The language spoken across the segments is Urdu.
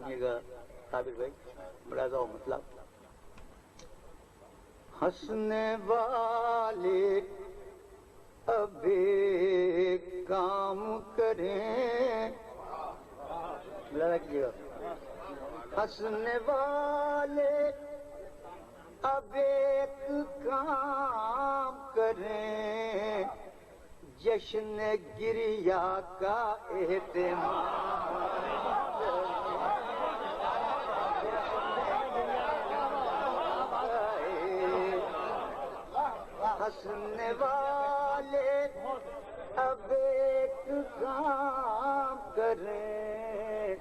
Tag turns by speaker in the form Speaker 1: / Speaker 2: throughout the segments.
Speaker 1: سنیے گا عابد بھائی، ملاحظہ ہو مطلب. ہنسنے والے اب ایک کام کریں، ملاحظہ کیجیے گا. ہنسنے والے اب ایک کام کریں، جشن گریا کا اہتمام. ہنسنے والے اب ایک کام کریں،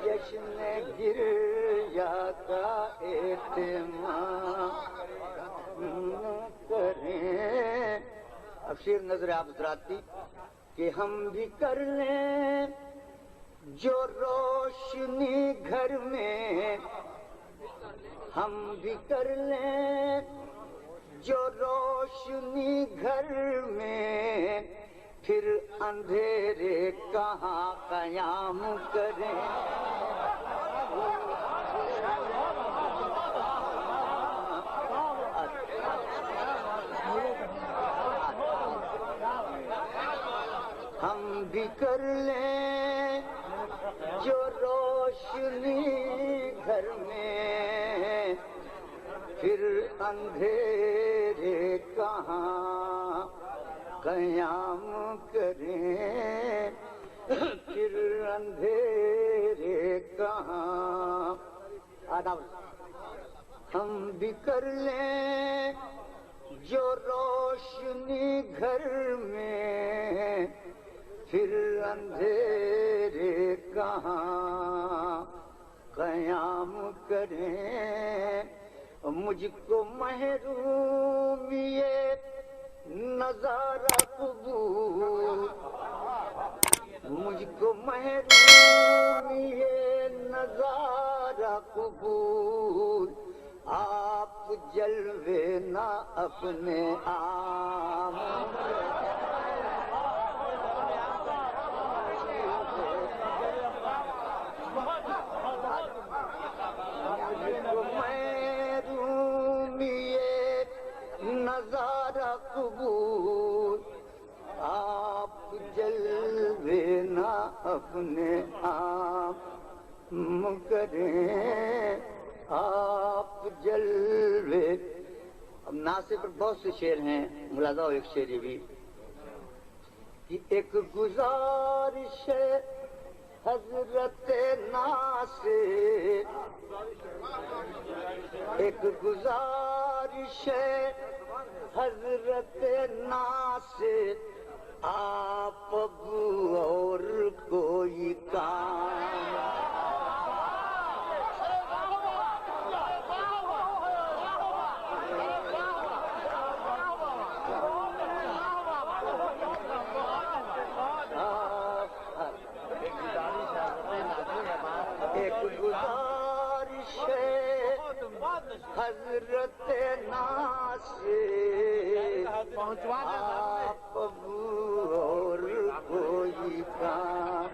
Speaker 1: جشن گریا کا اہتمام کریں. اب شیر نظر آپ حضرات کی کہ ہم بھی کر لیں جو روشنی گھر میں، ہم بھی کر لیں جو روشنی گھر میں، پھر اندھیرے کہاں قیام کریں. ہم بھی کر لیں جو روشنی گھر میں، پھر اندھیرے کہاں قیام کریں، پھر اندھیرے کہاں. ہم بھی کر لیں جو روشنی گھر میں، پھر اندھیرے کہاں قیام کریں. مجھ کو محروم یہ نظارہ قبول، مجھ کو محروم یہ نظارہ قبول، آپ جلوے نہ اپنے عام. نظارہ قبول، آپ جلوے نہ اپنے آپ کریں، آپ جلوے. اب ناصر پر بہت سے شعر ہیں، ملاحظہ ہو ایک شعر یہ بھی کہ ایک گزارش ہے حضرت ناصر، ایک گزارش ہے حضرت ناصر، آپ اب اور کوئی کام. ایک گزارش ہے حضرت ناصر، آپ اور کوئی کام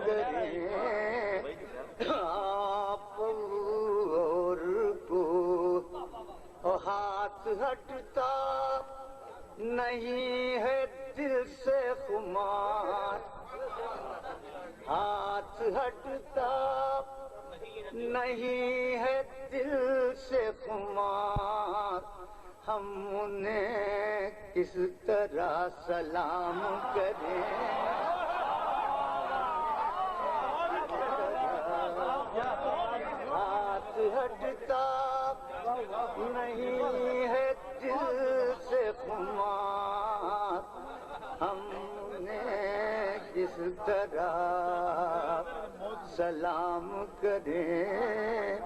Speaker 1: کریں، آپ اور کو ہاتھ ہٹتا نہیں ہے دل سے خمار، ہاتھ ہٹتا نہیں ہے دل سے خمار، ہم انہیں کس طرح سلام کریں. ہاتھ ہٹتا نہیں ہے دل سے خمار، ہم انہیں کس طرح سلام کریں.